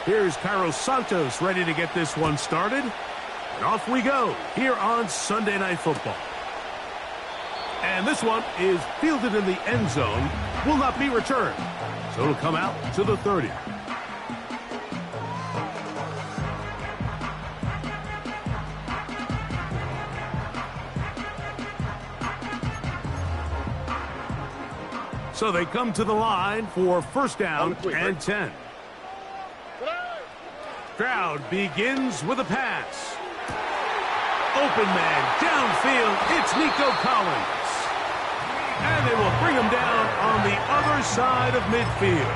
Here's Carlos Santos ready to get this one started. And off we go here on Sunday Night Football. And this one is fielded in the end zone, will not be returned. So it'll come out to the 30. So they come to the line for first down and 10. Stroud begins with a pass. Open man downfield. It's Nico Collins. And they will bring him down on the other side of midfield.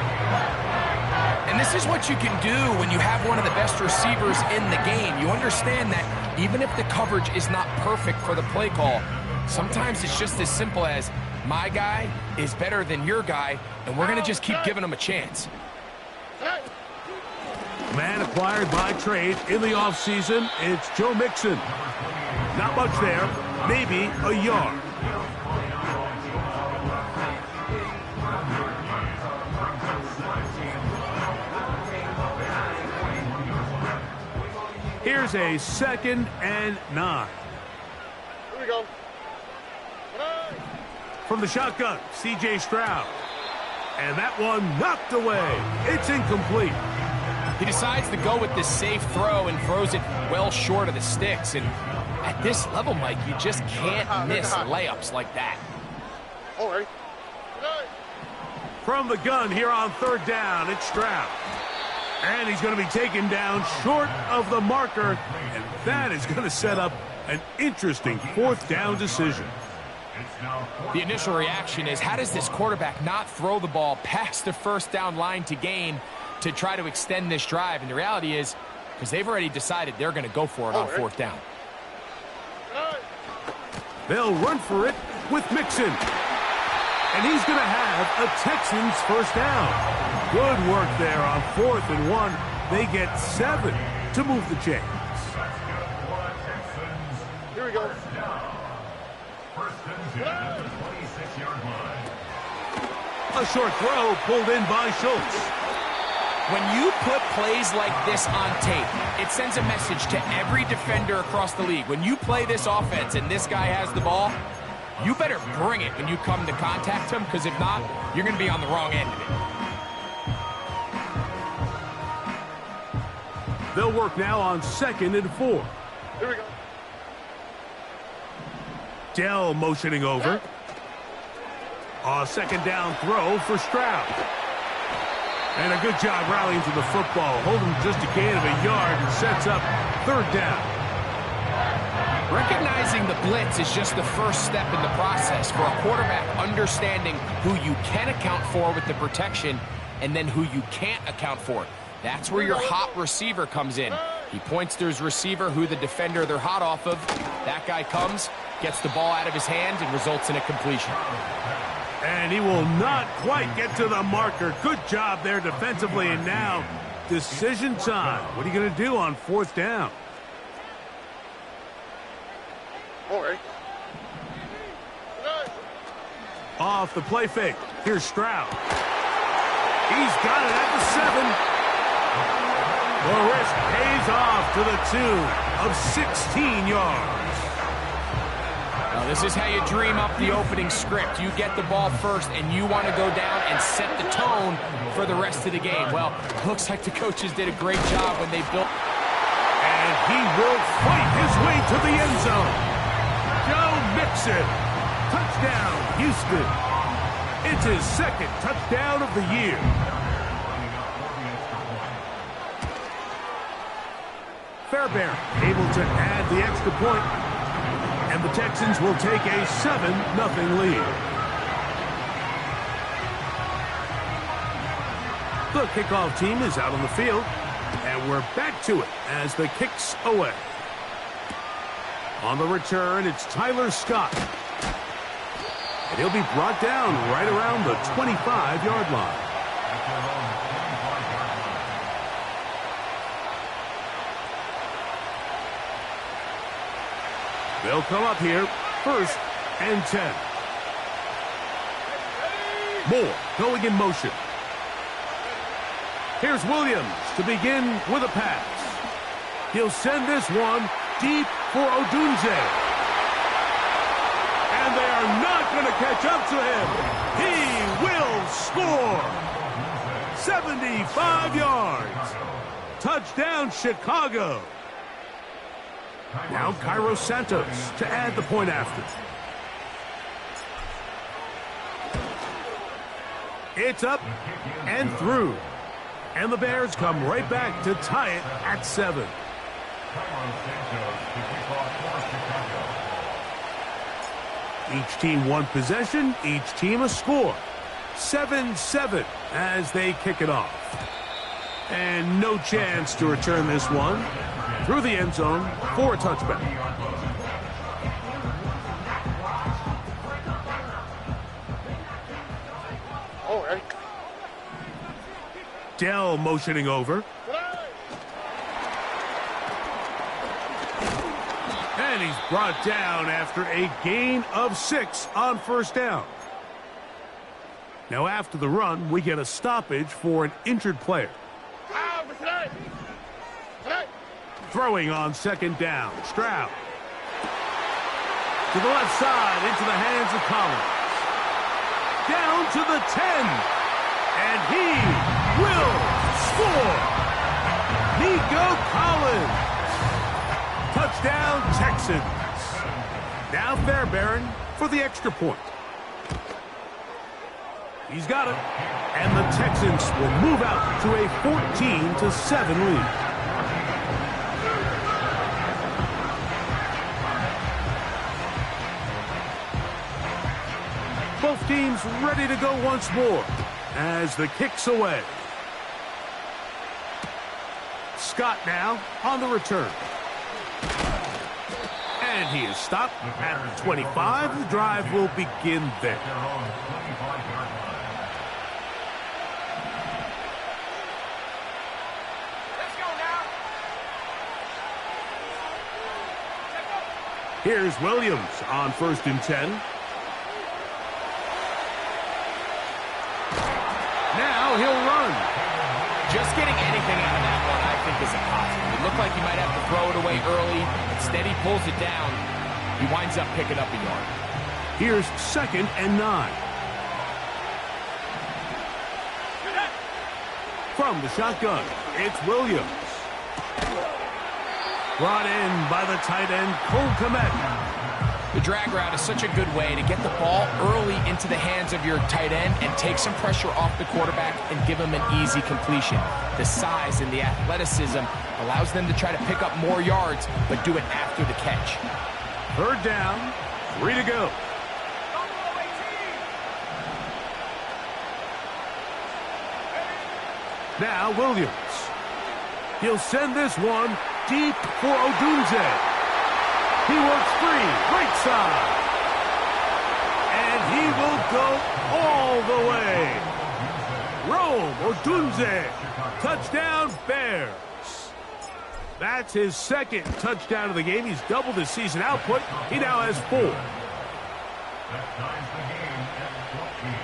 And this is what you can do when you have one of the best receivers in the game. You understand that even if the coverage is not perfect for the play call, sometimes it's just as simple as my guy is better than your guy, and we're going to just keep giving him a chance. Man acquired by trade in the offseason, it's Joe Mixon. Not much there, maybe a yard. Here's a 2nd and 9. Here we go. From the shotgun, C.J. Stroud. And that one knocked away. It's incomplete. He decides to go with this safe throw and throws it well short of the sticks. And at this level, Mike, you just can't miss layups like that. All right. From the gun here on 3rd down, it's Stroud. And he's going to be taken down short of the marker. And that is going to set up an interesting 4th down decision. The initial reaction is, how does this quarterback not throw the ball past the 1st down line to gain to try to extend this drive? And the reality is, because they've already decided they're going to go for it on 4th down. They'll run for it with Mixon. And he's going to have a Texans 1st down. Good work there on 4th and 1. They get 7 to move the chains. Here we go. A short throw pulled in by Schultz. When you put plays like this on tape, it sends a message to every defender across the league. When you play this offense and this guy has the ball, you better bring it when you come to contact him, because if not, you're going to be on the wrong end of it. They'll work now on 2nd and 4. Here we go. Dell motioning over. A 2nd down throw for Stroud. And a good job rallying to the football. Holding just a gain of a yard and sets up 3rd down. Recognizing the blitz is just the first step in the process for a quarterback, understanding who you can account for with the protection and then who you can't account for. That's where your hot receiver comes in. He points to his receiver, who the defender they're hot off of. That guy comes, gets the ball out of his hand, and results in a completion. And he will not quite get to the marker. Good job there defensively. And now, decision time. What are you going to do on 4th down? All right. Off the play fake. Here's Stroud. He's got it at the 7. The risk pays off to the tune of 16 yards. Now, this is how you dream up the opening script. You get the ball first, and you want to go down and set the tone for the rest of the game. Well, looks like the coaches did a great job when they built. And he will fight his way to the end zone. Joe Mixon. Touchdown, Houston. It's his 2nd touchdown of the year. Fairbairn able to add the extra point. And the Texans will take a 7-0 lead. The kickoff team is out on the field. And we're back to it as the kick's away. On the return, it's Tyler Scott. And he'll be brought down right around the 25-yard line. They'll come up here, 1st and 10. Moore going in motion. Here's Williams to begin with a pass. He'll send this one deep for Odunze. And they are not going to catch up to him. He will score. 75 yards. Touchdown, Chicago. Now Cairo Santos to add the point after. It's up and through. And the Bears come right back to tie it at 7. Each team one possession, each team a score. 7-7 as they kick it off. And no chance to return this one through the end zone for a touchback. All right. Dell motioning over. And he's brought down after a gain of 6 on first down. Now after the run, we get a stoppage for an injured player. Throwing on second down. Stroud. To the left side, into the hands of Collins. Down to the 10. And he will score. Nico Collins. Touchdown, Texans. Now Fairbairn for the extra point. He's got it. And the Texans will move out to a 14-7 lead. Both teams ready to go once more as the kick's away. Scott now on the return. And he is stopped at the 25. The drive will begin there. Here's Williams on 1st and 10. Now he'll run. Just getting anything out of that one, I think, is impossible. It looked like he might have to throw it away early. Instead, he pulls it down. He winds up picking up a yard. Here's 2nd and 9. From the shotgun, it's Williams. Brought in by the tight end, Cole Kmet. The drag route is such a good way to get the ball early into the hands of your tight end and take some pressure off the quarterback and give him an easy completion. The size and the athleticism allows them to try to pick up more yards, but do it after the catch. 3rd down, 3 to go. Now Williams. He'll send this one deep for Odunze. He works free, right side. And he will go all the way. Rome Odunze. Touchdown, Bears. That's his 2nd touchdown of the game. He's doubled his season output. He now has 4. That ties the game at 14.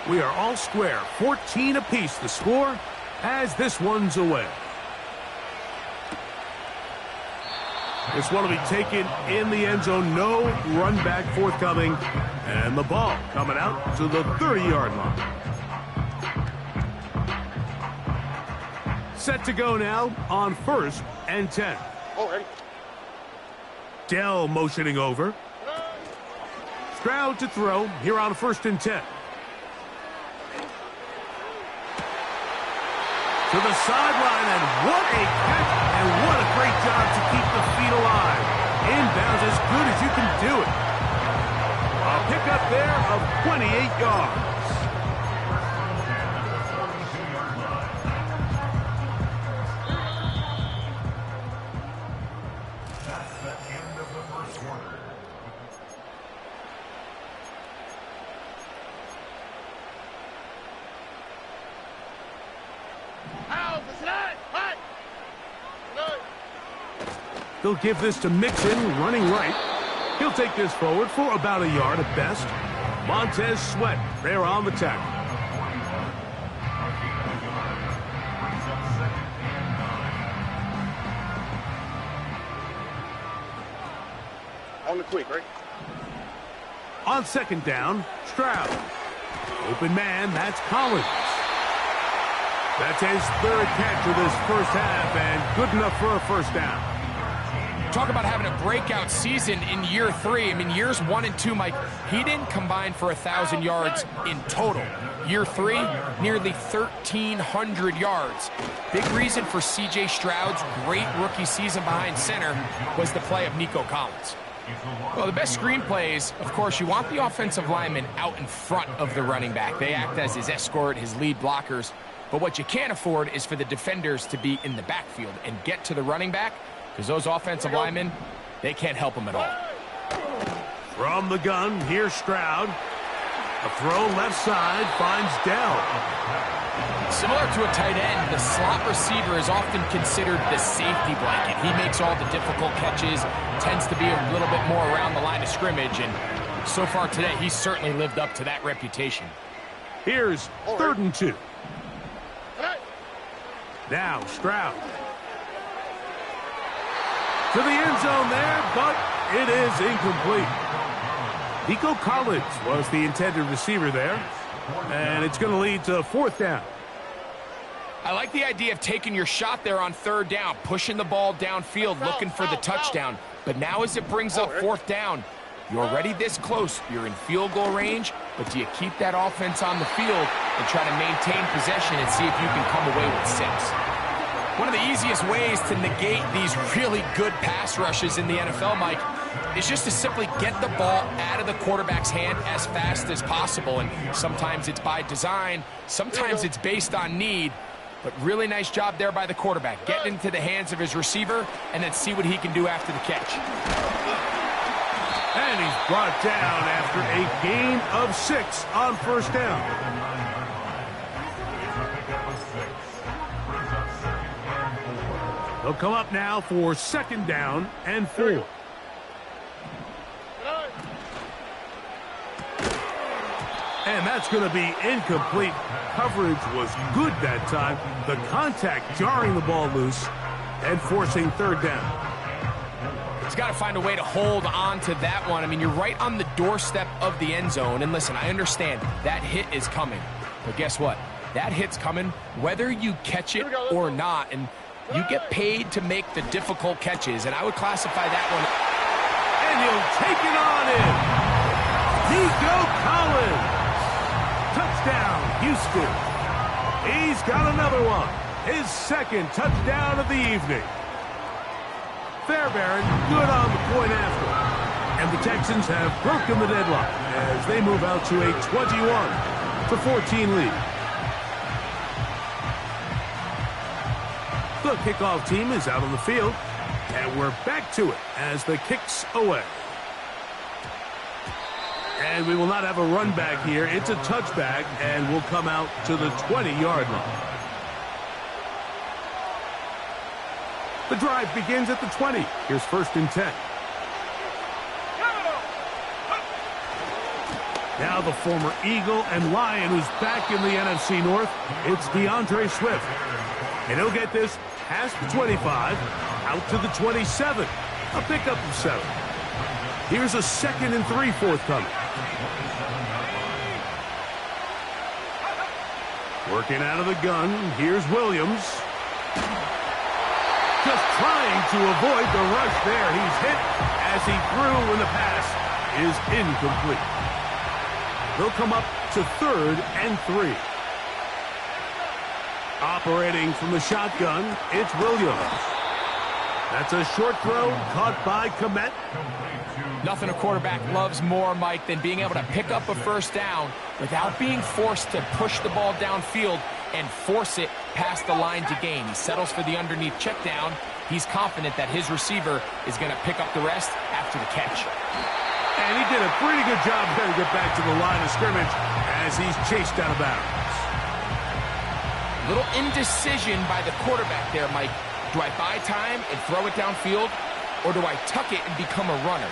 We are all square, 14 apiece the score as this one's away. This one will be taken in the end zone, no run back forthcoming, and the ball coming out to the 30-yard line. Set to go now on 1st and 10. All right. Dell motioning over. Stroud to throw here on 1st and 10. To the sideline, and what a catch, and what a great job to keep the feet alive. Inbounds as good as you can do it. A pickup there of 28 yards. That's the end of the first quarter. They'll give this to Mixon, running right. He'll take this forward for about a yard at best. Montez Sweat, there on the tackle. On the quick, right? On second down, Stroud. Open man, that's Collins. That's his third catch of this first half, and good enough for a first down. Talk about having a breakout season in year 3. I mean, years 1 and 2, Mike, he didn't combine for 1,000 yards in total. Year 3, nearly 1,300 yards. Big reason for C.J. Stroud's great rookie season behind center was the play of Nico Collins. Well, the best screenplays, of course, you want the offensive lineman out in front of the running back. They act as his escort, his lead blockers. But what you can't afford is for the defenders to be in the backfield and get to the running back, because those offensive linemen, they can't help him at all. From the gun, here's Stroud. A throw left side, finds Dell. Similar to a tight end, the slot receiver is often considered the safety blanket. He makes all the difficult catches, tends to be a little bit more around the line of scrimmage, and so far today, he's certainly lived up to that reputation. Here's 3rd and 2. Now Stroud. To the end zone there, but it is incomplete. Nico Collins was the intended receiver there, and it's going to lead to 4th down. I like the idea of taking your shot there on 3rd down, pushing the ball downfield, looking for the touchdown. But now as it brings up 4th down, you're already this close. You're in field goal range, but do you keep that offense on the field and try to maintain possession and see if you can come away with 6? One of the easiest ways to negate these really good pass rushes in the NFL, Mike, is just to simply get the ball out of the quarterback's hand as fast as possible. And sometimes it's by design, sometimes it's based on need. But really nice job there by the quarterback. Getting into the hands of his receiver and then see what he can do after the catch. And he's brought down after a gain of 6 on 1st down. They'll come up now for 2nd down and 4. And that's going to be incomplete. Coverage was good that time. The contact jarring the ball loose and forcing 3rd down. He's got to find a way to hold on to that one. I mean, you're right on the doorstep of the end zone. And listen, I understand that hit is coming. But guess what? That hit's coming whether you catch it or not. And you get paid to make the difficult catches. And I would classify that one. And he'll take it on in. Nico Collins. Touchdown, Houston. He's got another one. His 2nd touchdown of the evening. Fairbairn good on the point after. And the Texans have broken the deadlock as they move out to a 21-14 lead. The kickoff team is out on the field, and we're back to it as the kick's away. And we will not have a run back here. It's a touchback, and we'll come out to the 20-yard line. The drive begins at the 20. Here's 1st and 10. Now the former Eagle and Lion who's back in the NFC North. It's DeAndre Swift. And he'll get this past the 25, out to the 27. A pickup of 7. Here's a 2nd and 3 forthcoming. Working out of the gun, here's Williams. Just trying to avoid the rush there. He's hit as he threw when the pass is incomplete. They'll come up to 3rd and 3. Operating from the shotgun, it's Williams. That's a short throw caught by Komet. Nothing a quarterback loves more, Mike, than being able to pick up a 1st down without being forced to push the ball downfield and force it past the line to gain. He settles for the underneath check down. He's confident that his receiver is going to pick up the rest after the catch. And he did a pretty good job there to get back to the line of scrimmage as he's chased out of bounds. Little indecision by the quarterback there, Mike. Do I buy time and throw it downfield, or do I tuck it and become a runner?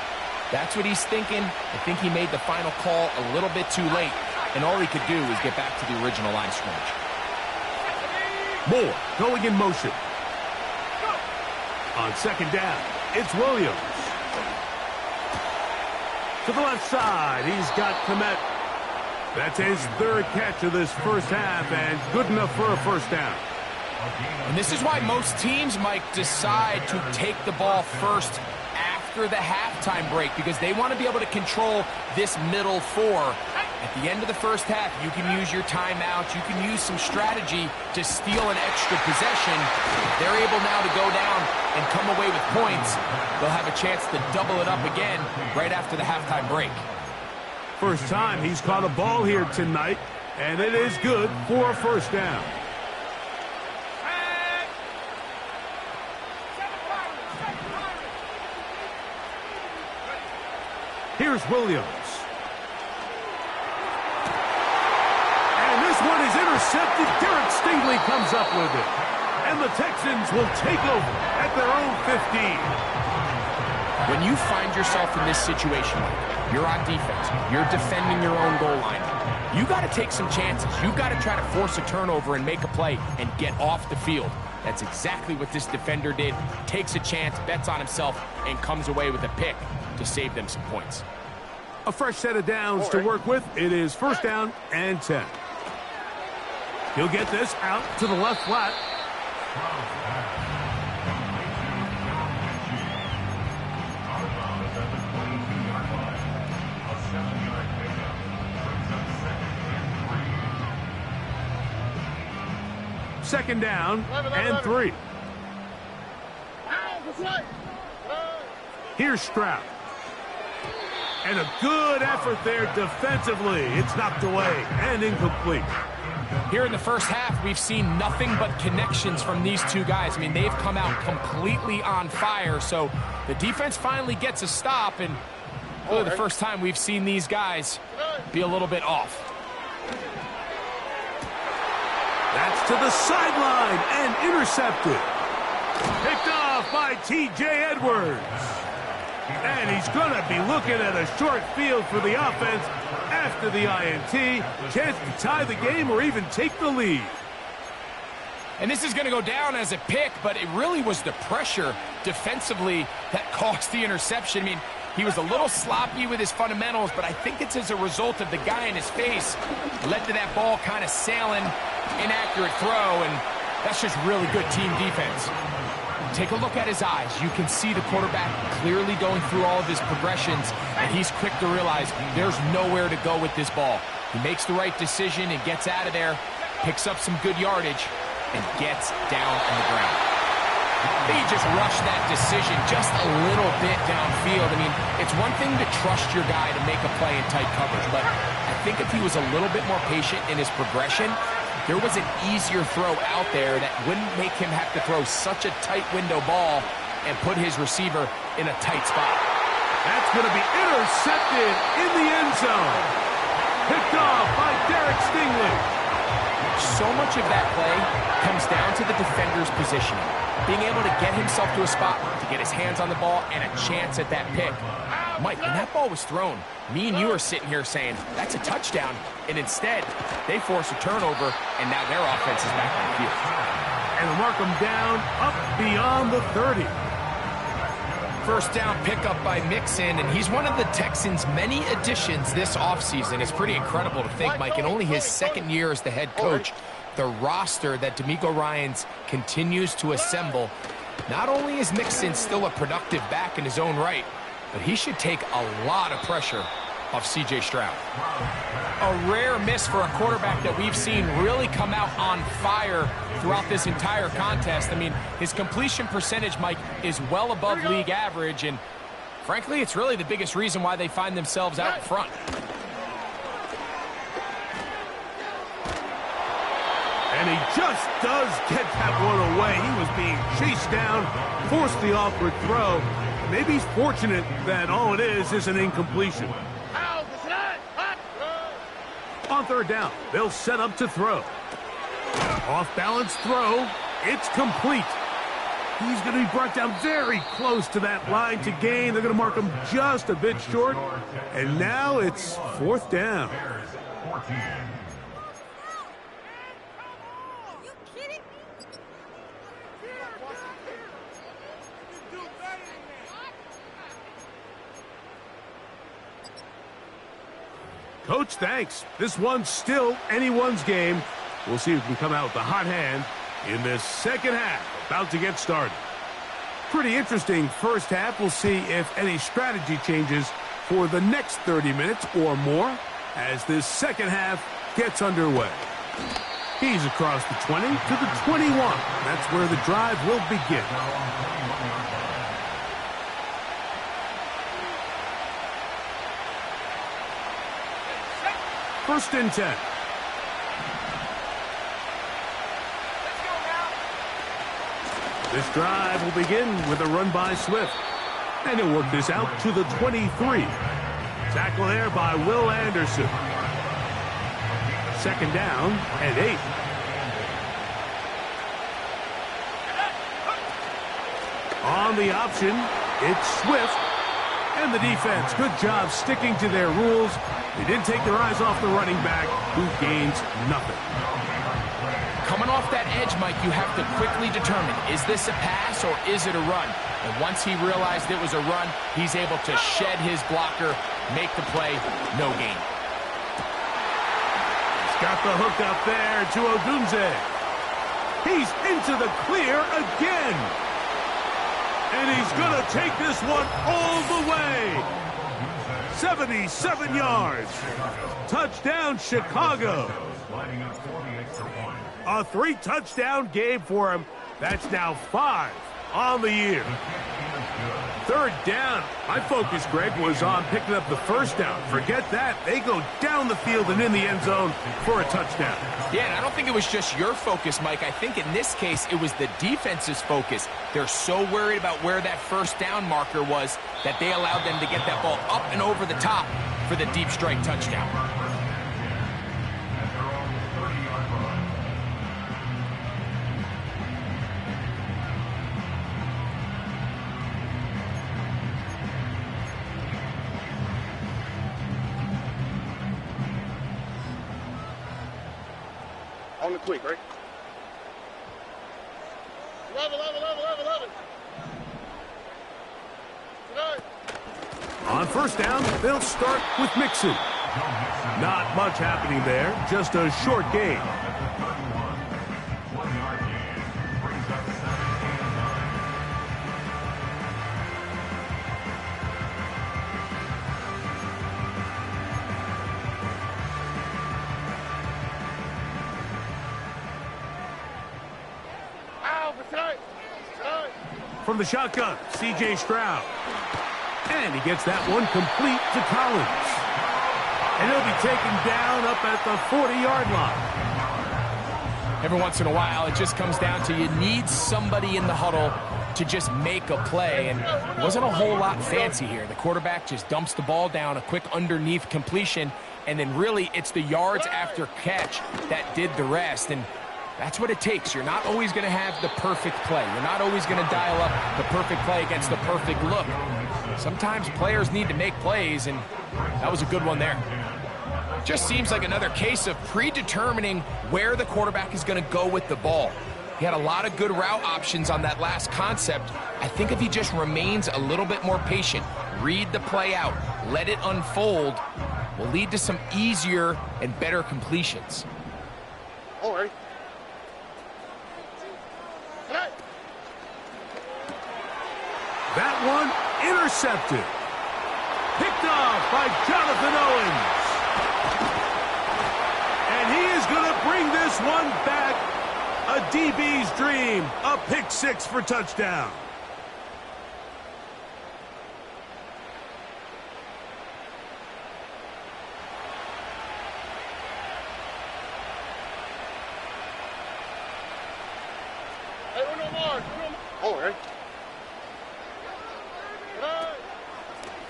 That's what he's thinking. I think he made the final call a little bit too late, and all he could do was get back to the original line of scrimmage. Moore going in motion. On second down, it's Williams. To the left side, he's got Kmet. That's his third catch of this first half, and good enough for a first down. And this is why most teams, Mike, decide to take the ball first after the halftime break, because they want to be able to control this middle four. At the end of the first half, you can use your timeout. You can use some strategy to steal an extra possession. They're able now to go down and come away with points. They'll have a chance to double it up again right after the halftime break. First time he's caught a ball here tonight, and it is good for a first down. Here's Williams. And this one is intercepted. Derek Stingley comes up with it. And the Texans will take over at their own 15. When you find yourself in this situation, you're on defense, you're defending your own goal line, you got to take some chances. You got to try to force a turnover and make a play and get off the field. That's exactly what this defender did. Takes a chance, bets on himself, and comes away with a pick to save them some points. A fresh set of downs to work with. It is first down and 10. He'll get this out to the left flat. Second down and 3. Here's Stroud. And a good effort there defensively. It's knocked away and incomplete. Here in the first half, we've seen nothing but connections from these two guys. I mean, they've come out completely on fire. So the defense finally gets a stop, and really the first time we've seen these guys be a little bit off. That's to the sideline and intercepted. Picked off by T.J. Edwards. And he's going to be looking at a short field for the offense after the INT. Chance to tie the game or even take the lead. And this is going to go down as a pick, but it really was the pressure defensively that caused the interception. I mean, he was a little sloppy with his fundamentals, but I think it's as a result of the guy in his face led to that ball kind of sailing, inaccurate throw, and that's just really good team defense. Take a look at his eyes. You can see the quarterback clearly going through all of his progressions, and he's quick to realize there's nowhere to go with this ball. He makes the right decision and gets out of there, picks up some good yardage, and gets down on the ground. He just rushed that decision just a little bit downfield. I mean, it's one thing to trust your guy to make a play in tight coverage, but I think if he was a little bit more patient in his progression, there was an easier throw out there that wouldn't make him have to throw such a tight window ball and put his receiver in a tight spot. That's going to be intercepted in the end zone. Picked off by Derek Stingley. So much of that play comes down to the defender's positioning. Being able to get himself to a spot to get his hands on the ball and a chance at that pick. Mike, when that ball was thrown, me and you are sitting here saying, that's a touchdown. And instead, they force a turnover, and now their offense is back on the field. And mark them down up beyond the 30. First down pickup by Mixon, and he's one of the Texans' many additions this offseason. It's pretty incredible to think, Mike, in only his second year as the head coach, the roster that D'Amico Ryans continues to assemble. Not only is Mixon still a productive back in his own right, but he should take a lot of pressure off C.J. Stroud. A rare miss for a quarterback that we've seen really come out on fire throughout this entire contest. I mean, his completion percentage, Mike, is well above league average, and frankly, it's really the biggest reason why they find themselves out in front. And he just does get that one away. He was being chased down, forced the awkward throw. Maybe he's fortunate that all it is an incompletion. On third down, they'll set up to throw. Off-balance throw. It's complete. He's going to be brought down very close to that line to gain. They're going to mark him just a bit short. And now it's 4th down. Coach, thanks. This one's still anyone's game. We'll see who can come out with the hot hand in this second half. About to get started. Pretty interesting first half. We'll see if any strategy changes for the next 30 minutes or more as this second half gets underway. He's across the 20 to the 21. That's where the drive will begin. First and 10. This drive will begin with a run by Swift. And he'll work this out to the 23. Tackle there by Will Anderson. Second down and 8. On the option, it's Swift. And the defense, good job sticking to their rules. They didn't take their eyes off the running back, who gains nothing. Coming off that edge, Mike, you have to quickly determine, is this a pass or is it a run? And once he realized it was a run, he's able to shed his blocker, make the play, no gain. He's got the hook up there to Odunze. He's into the clear again. And he's going to take this one all the way. 77 yards. Touchdown, Chicago. A 3-touchdown game for him. That's now 5 on the year. Third down. My focus, Greg, was on picking up the first down. Forget that. They go down the field and in the end zone for a touchdown. Yeah, and I don't think it was just your focus, Mike. I think in this case, it was the defense's focus. They're so worried about where that first down marker was that they allowed them to get that ball up and over the top for the deep strike touchdown. On the quick, right? 11. On first down, they'll start with Mixon. Not much happening there, just a short gain. From the shotgun, C.J. Stroud. And he gets that one complete to Collins. And he'll be taken down up at the 40-yard line. Every once in a while, it just comes down to you need somebody in the huddle to just make a play. And it wasn't a whole lot fancy here. The quarterback just dumps the ball down, a quick underneath completion, and then really it's the yards after catch that did the rest. And that's what it takes. You're not always going to have the perfect play. You're not always going to dial up the perfect play against the perfect look. Sometimes players need to make plays, and that was a good one there. Just seems like another case of predetermining where the quarterback is going to go with the ball. He had a lot of good route options on that last concept. I think if he just remains a little bit more patient, read the play out, let it unfold, will lead to some easier and better completions. All right. That one intercepted. Picked off by Jonathan Owens. And he is going to bring this one back. A DB's dream. A pick six for touchdown. All right.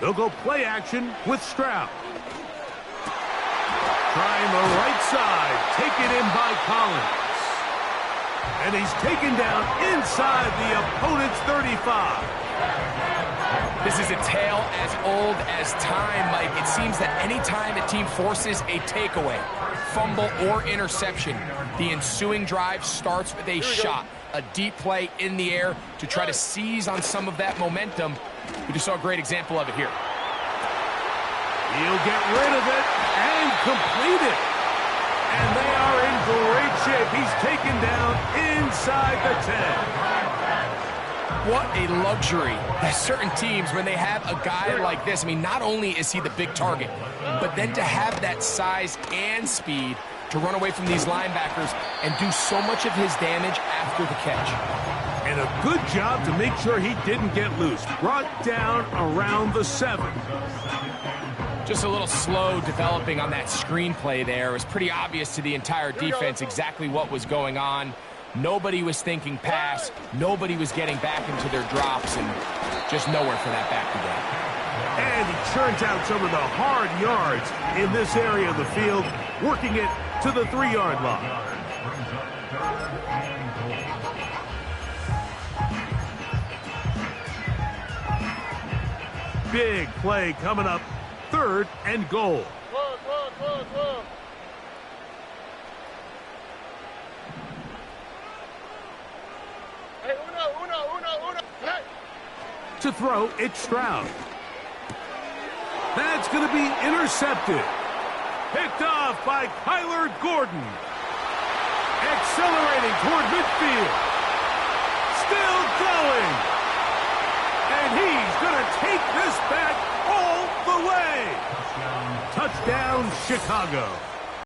They'll go play action with Stroud. Trying the right side. Taken in by Collins. And he's taken down inside the opponent's 35. This is a tale as old as time, Mike. It seems that anytime a team forces a takeaway, fumble, or interception, the ensuing drive starts with a shot, a deep play in the air to try to seize on some of that momentum. We just saw a great example of it here. He'll get rid of it and complete it. And they are in great shape. He's taken down inside the 10. What a luxury that certain teams, when they have a guy like this, I mean, not only is he the big target, but then to have that size and speed to run away from these linebackers and do so much of his damage after the catch. And a good job to make sure he didn't get loose. Brought down around the 7. Just a little slow developing on that screenplay there. It was pretty obvious to the entire defense exactly what was going on. Nobody was thinking pass. Nobody was getting back into their drops, and just nowhere for that back to go. And he churns out some of the hard yards in this area of the field, working it to the 3-yard line. Big play coming up, 3rd and goal. To throw, it's Stroud. That's going to be intercepted. Picked off by Kyler Gordon. Accelerating toward midfield. Still going. And he's going to take this back all the way. Touchdown, Chicago.